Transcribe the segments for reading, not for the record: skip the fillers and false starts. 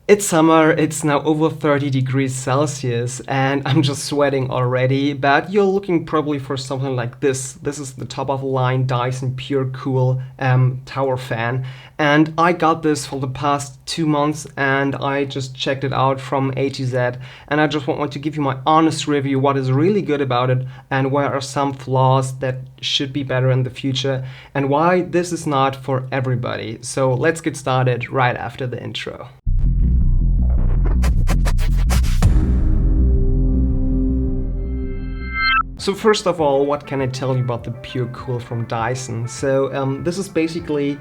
It's summer, it's now over 30 degrees Celsius and I'm just sweating already, but you're looking probably for something like this. This is the top of the line Dyson Pure Cool tower fan, and I got this for the past 2 months and I just checked it out from A to Z, and I just want to give you my honest review, what is really good about it and where are some flaws that should be better in the future and why this is not for everybody. So let's get started right after the intro. So first of all, what can I tell you about the Pure Cool from Dyson? So this is basically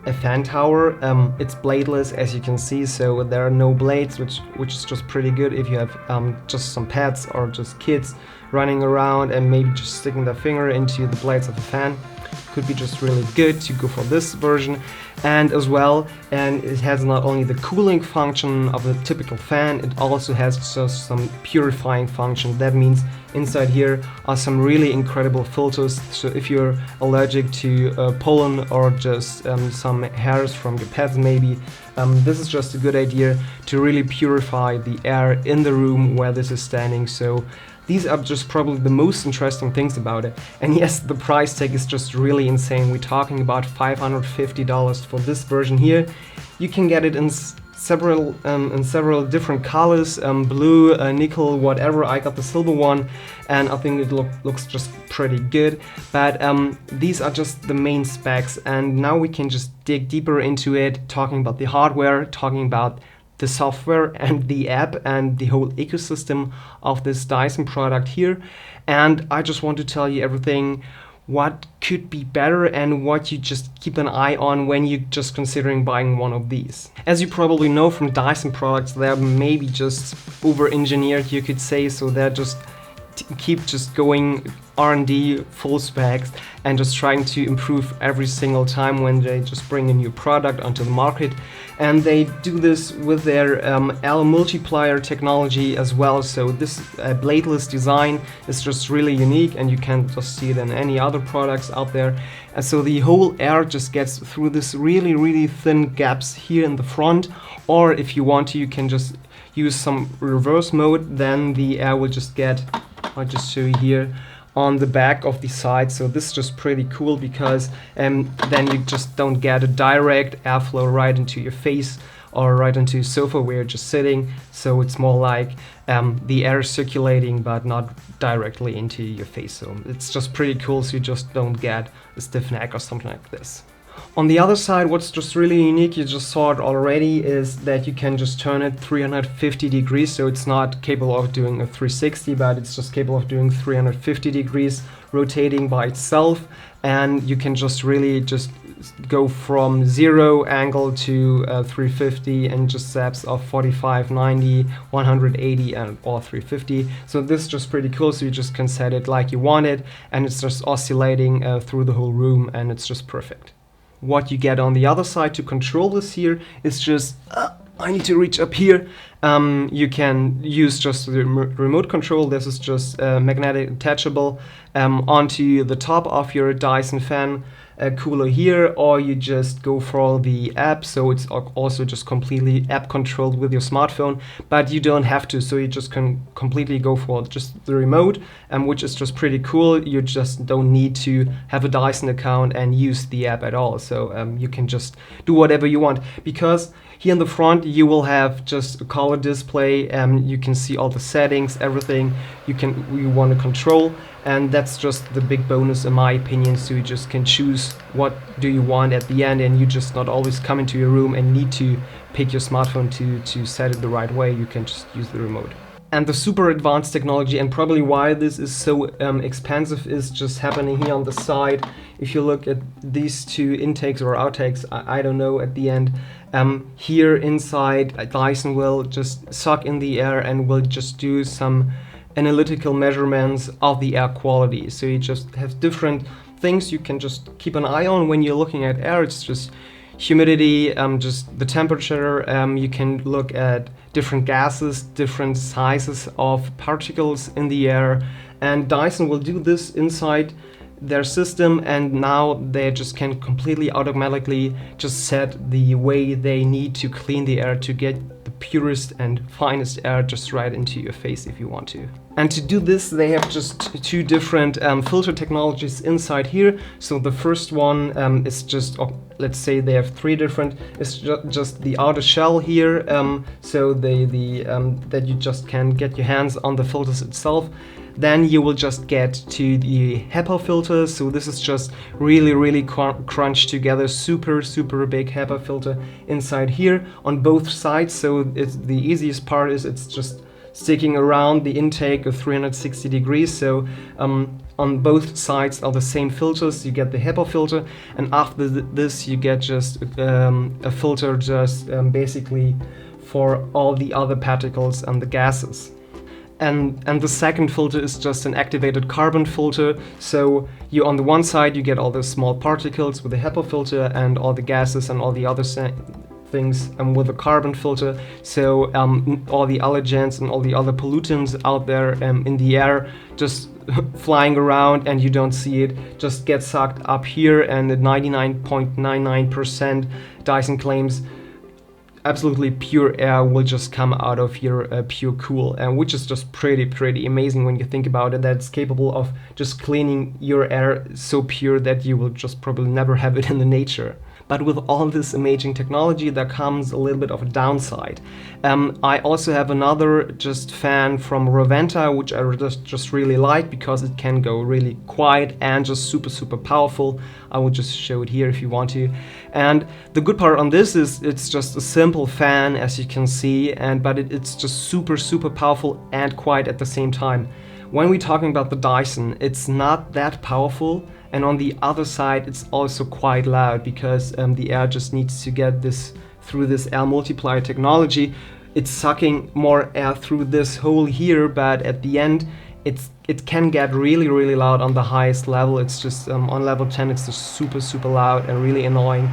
a fan tower. It's bladeless, as you can see, so there are no blades, which is just pretty good if you have just some pets or just kids running around and maybe just sticking their finger into the blades of a fan. Could be just really good to go for this version. And as well, and it has not only the cooling function of a typical fan, it also has just some purifying function. That means inside here are some really incredible filters. So if you're allergic to pollen or just some hairs from your pets maybe, this is just a good idea to really purify the air in the room where this is standing. So these are just probably the most interesting things about it. And yes, the price tag is just really insane. We're talking about $550 for this version here. You can get it in several different colors, blue, nickel, whatever. I got the silver one and I think it looks just pretty good. But these are just the main specs, and now we can just dig deeper into it, talking about the hardware, talking about the software and the app and the whole ecosystem of this Dyson product here. And I just want to tell you everything what could be better and what you just keep an eye on when you're just considering buying one of these. As you probably know from Dyson products, they're maybe just over-engineered, you could say, so they're just keep just going R&D full specs and just trying to improve every single time when they just bring a new product onto the market. And they do this with their L multiplier technology as well. So this bladeless design is just really unique and you can't just see it in any other products out there. And so the whole air just gets through this really thin gaps here in the front, or if you want to, you can just use some reverse mode, then the air will just get, I'll just show you here, on the back of the side. So this is just pretty cool because then you just don't get a direct airflow right into your face or right into your sofa where you're just sitting. So it's more like the air circulating but not directly into your face. So it's just pretty cool, so you just don't get a stiff neck or something like this. On the other side, what's just really unique, you just saw it already, is that you can just turn it 350 degrees. So it's not capable of doing a 360, but it's just capable of doing 350 degrees, rotating by itself. And you can just really just go from 0 angle to 350 and just zaps of 45, 90, 180 and or 350. So this is just pretty cool. So you just can set it like you want it and it's just oscillating through the whole room, and it's just perfect. What you get on the other side to control this here is just, I need to reach up here. You can use just the remote control. This is just magnetic attachable onto the top of your Dyson fan cooler here, or you just go for the app. So it's also just completely app controlled with your smartphone, but you don't have to. So you just can completely go for just the remote, which is just pretty cool. You just don't need to have a Dyson account and use the app at all. So you can just do whatever you want, because here in the front you will have just a color display. You can see all the settings, everything you want to control, and that's just the big bonus in my opinion. So you just can choose what do you want at the end, and you just not always come into your room and need to pick your smartphone to set it the right way. You can just use the remote. And the super advanced technology, and probably why this is so expensive, is just happening here on the side. If you look at these two intakes or outtakes, I don't know, at the end, here inside, Dyson will just suck in the air and will just do some analytical measurements of the air quality. So you just have different things you can just keep an eye on when you're looking at air. It's just humidity, just the temperature. You can look at different gases, different sizes of particles in the air, and Dyson will do this inside their system, and now they just can completely automatically just set the way they need to clean the air to get the purest and finest air just right into your face if you want to. And to do this, they have just two different filter technologies inside here. So the first one is just, let's say they have three different. It's just the outer shell here, so that you just can get your hands on the filters itself. Then you will just get to the HEPA filter. So this is just really crunched together, super big HEPA filter inside here on both sides. So the easiest part is it's just sticking around the intake of 360 degrees. So on both sides are the same filters. You get the HEPA filter, and after this you get just a filter just basically for all the other particles and the gases. And the second filter is just an activated carbon filter. So you, on the one side, you get all the small particles with the HEPA filter and all the gases and all the other things with a carbon filter. So all the allergens and all the other pollutants out there in the air just flying around and you don't see it, just get sucked up here, and at 99.99% Dyson claims absolutely pure air will just come out of your Pure Cool, and which is just pretty amazing when you think about it, that it's capable of just cleaning your air so pure that you will just probably never have it in the nature. But with all this amazing technology, there comes a little bit of a downside. I also have another just fan from Roventa, which I just really like because it can go really quiet and just super powerful. I will just show it here if you want to. And the good part on this is it's just a simple fan, as you can see, but it's just super powerful and quiet at the same time. When we're talking about the Dyson, it's not that powerful. And on the other side, it's also quite loud because the air just needs to get this through this air multiplier technology. It's sucking more air through this hole here, but at the end, it can get really loud on the highest level. It's just on level 10, it's just super loud and really annoying.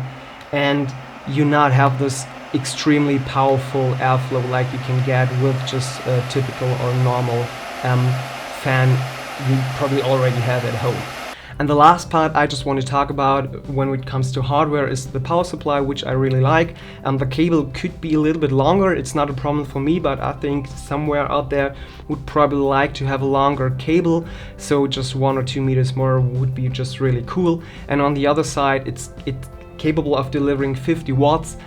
And you not have this extremely powerful airflow like you can get with just a typical or normal fan you probably already have at home. And the last part I just want to talk about when it comes to hardware is the power supply, which I really like. The cable could be a little bit longer. It's not a problem for me, but I think somewhere out there would probably like to have a longer cable. So just 1 or 2 meters more would be just really cool. And on the other side, it's capable of delivering 50 watts.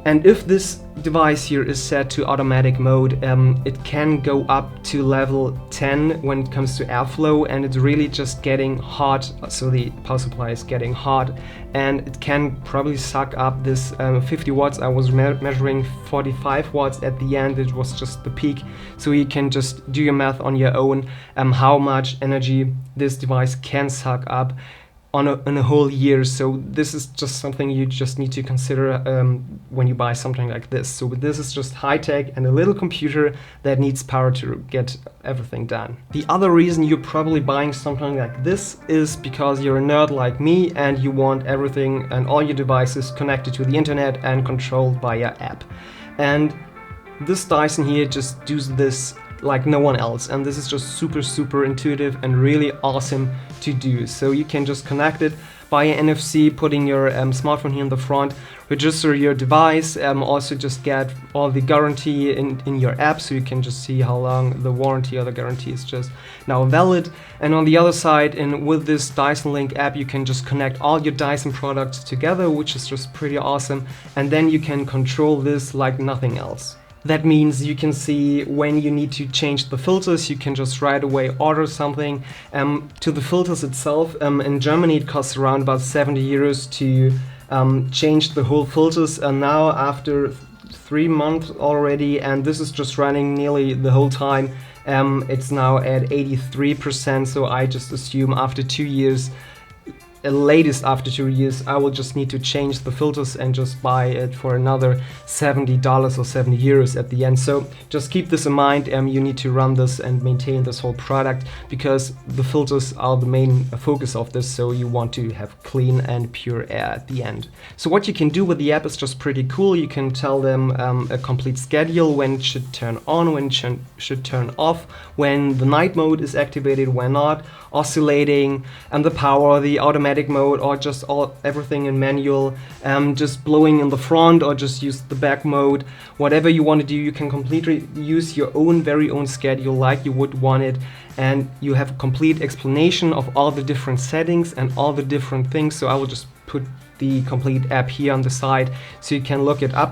And if this device here is set to automatic mode, it can go up to level 10 when it comes to airflow, and it's really just getting hot. So the power supply is getting hot, and it can probably suck up this 50 watts. I was measuring 45 watts at the end. It was just the peak. So you can just do your math on your own, how much energy this device can suck up in a whole year. So this is just something you just need to consider when you buy something like this. So this is just high-tech and a little computer that needs power to get everything done. The other reason you're probably buying something like this is because you're a nerd like me and you want everything and all your devices connected to the internet and controlled by your app. And this Dyson here just does this like no one else, and this is just super intuitive and really awesome to do. So you can just connect it via NFC, putting your smartphone here in the front, register your device, also just get all the guarantee in your app, so you can just see how long the warranty or the guarantee is just now valid. And on the other side, and with this Dyson Link app, you can just connect all your Dyson products together, which is just pretty awesome, and then you can control this like nothing else. That means you can see when you need to change the filters. You can just right away order something. To the filters itself, in Germany it costs around about 70 euros to change the whole filters, and now after 3 months already, and this is just running nearly the whole time, it's now at 83%, so I just assume after 2 years latest after 2 years, I will just need to change the filters and just buy it for another $70 or 70 euros at the end. So just keep this in mind. You need to run this and maintain this whole product, because the filters are the main focus of this. So you want to have clean and pure air at the end. So what you can do with the app is just pretty cool. You can tell them a complete schedule, when it should turn on, when it should turn off, when the night mode is activated, when not, oscillating, and the power, the automatic mode, or just everything in manual, just blowing in the front, or just use the back mode. Whatever you want to do, you can completely use your own very own schedule like you would want it, and you have a complete explanation of all the different settings and all the different things. So I will just put the complete app here on the side so you can look it up.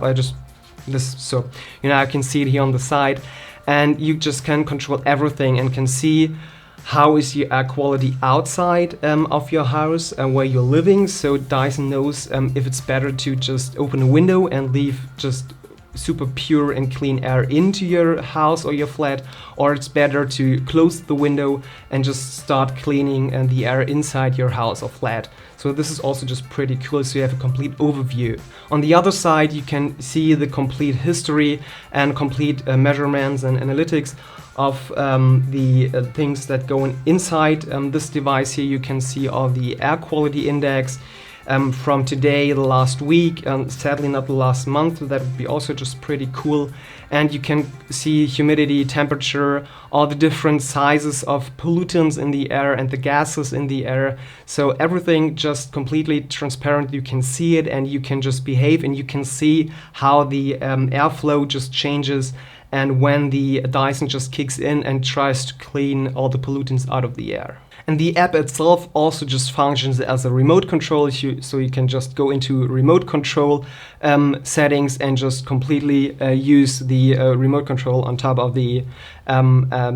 So I can see it here on the side, and you just can control everything and can see how is your air quality outside of your house where you're living. So Dyson knows if it's better to just open a window and leave just super pure and clean air into your house or your flat, or it's better to close the window and just start cleaning the air inside your house or flat. So this is also just pretty cool, so you have a complete overview. On the other side, you can see the complete history and complete measurements and analytics of the things that go inside this device here. You can see all the air quality index from today, the last week, sadly not the last month. That would be also just pretty cool. And you can see humidity, temperature, all the different sizes of pollutants in the air and the gases in the air. So everything just completely transparent. You can see it and you can just behave, and you can see how the airflow just changes, and when the Dyson just kicks in and tries to clean all the pollutants out of the air. And the app itself also just functions as a remote control, so you can just go into remote control settings and just completely use the remote control on top of the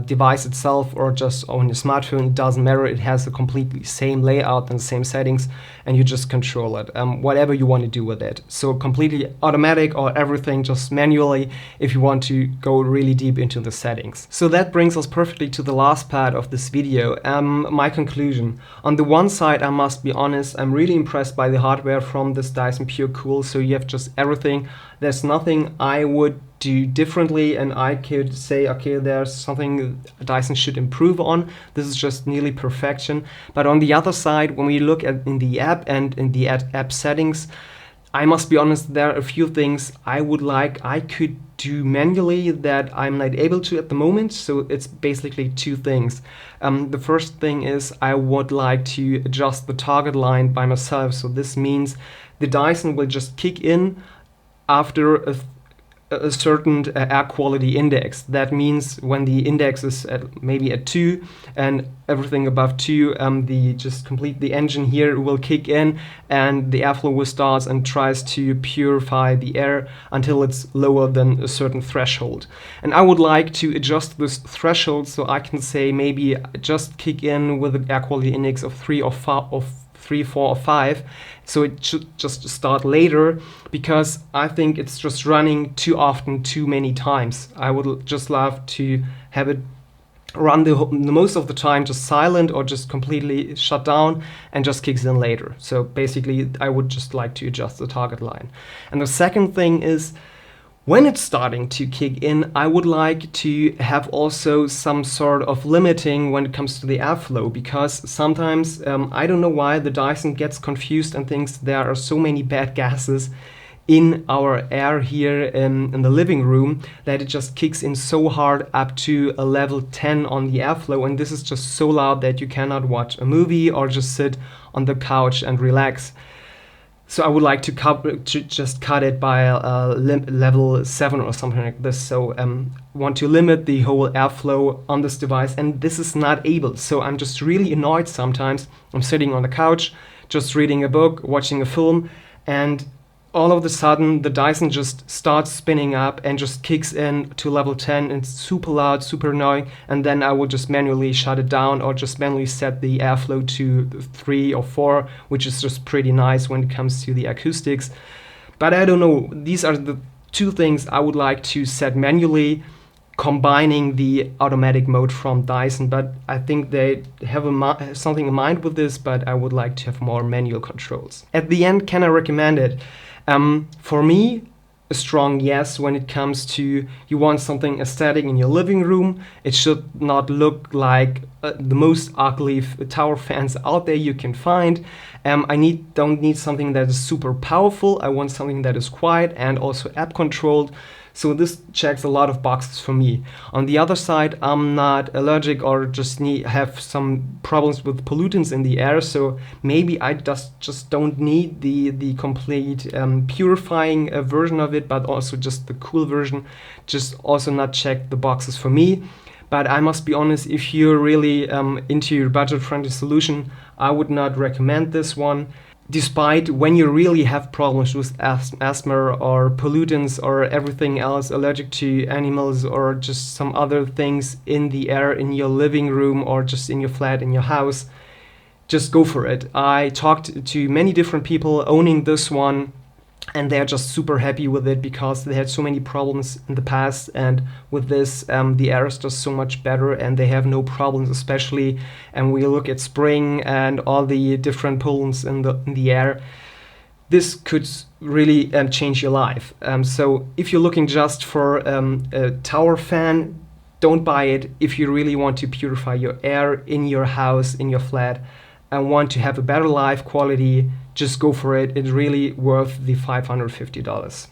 device itself, or just on your smartphone. It doesn't matter. It has the completely same layout and same settings, and you just control it, whatever you want to do with it. So completely automatic, or everything just manually if you want to go really deep into the settings. So that brings us perfectly to the last part of this video. My conclusion. On the one side, I must be honest, I'm really impressed by the hardware from this Dyson Pure Cool. So you have just everything. There's nothing I would do differently, and I could say, okay, there's something Dyson should improve on. This is just nearly perfection. But on the other side, when we look at in the app and in the app settings, I must be honest, there are a few things I could do manually that I'm not able to at the moment. So it's basically two things. The first thing is I would like to adjust the target line by myself. So this means the Dyson will just kick in after a certain air quality index. That means when the index is maybe at 2 and everything above 2, the engine here will kick in and the airflow will start and tries to purify the air until it's lower than a certain threshold. And I would like to adjust this threshold, so I can say maybe just kick in with an air quality index of 3 or 4 or 5, so it should just start later, because I think it's just running too often, too many times. I would just love to have it run the most of the time just silent, or just completely shut down and just kicks in later. So basically I would just like to adjust the target line. And the second thing is, when it's starting to kick in, I would like to have also some sort of limiting when it comes to the airflow, because sometimes, I don't know why, the Dyson gets confused and thinks there are so many bad gases in our air here in the living room that it just kicks in so hard up to a level 10 on the airflow, and this is just so loud that you cannot watch a movie or just sit on the couch and relax. So I would like to just cut it by level 7 or something like this. So want to limit the whole airflow on this device, and this is not able. So I'm just really annoyed sometimes. I'm sitting on the couch, just reading a book, watching a film, and all of a sudden the Dyson just starts spinning up and just kicks in to level 10. It's super loud, super annoying, and then I will just manually shut it down, or just manually set the airflow to 3 or 4, which is just pretty nice when it comes to the acoustics. But I don't know, these are the two things I would like to set manually. combining the automatic mode from Dyson, but I think they have something in mind with this, but I would like to have more manual controls. At the end, can I recommend it? For me, a strong yes when it comes to you want something aesthetic in your living room. It should not look like the most ugly tower fans out there you can find. I don't need something that is super powerful. I want something that is quiet and also app controlled. So this checks a lot of boxes for me. On the other side, I'm not allergic or just have some problems with pollutants in the air, so maybe I just don't need the complete purifying version of it, but also just the cool version. Just also not check the boxes for me. But I must be honest, if you're really into your budget-friendly solution, I would not recommend this one. Despite when you really have problems with asthma or pollutants or everything else, allergic to animals or just some other things in the air in your living room or just in your flat, in your house, just go for it. I talked to many different people owning this one, and they're just super happy with it because they had so many problems in the past, and with this the air is just so much better and they have no problems, especially and we look at spring and all the different pollutants in the air. This could really change your life. So if you're looking just for a tower fan, don't buy it. If you really want to purify your air in your house, in your flat, and want to have a better life quality, just go for it. It's really worth the $550.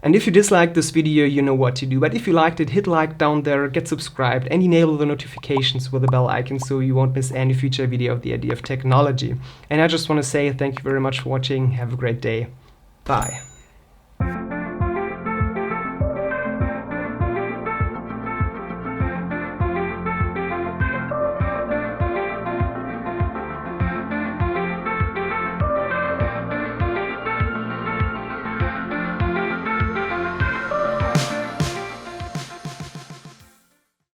And if you disliked this video, you know what to do. But if you liked it, hit like down there, get subscribed, and enable the notifications with the bell icon so you won't miss any future video of the idea of technology. And I just want to say thank you very much for watching. Have a great day. Bye.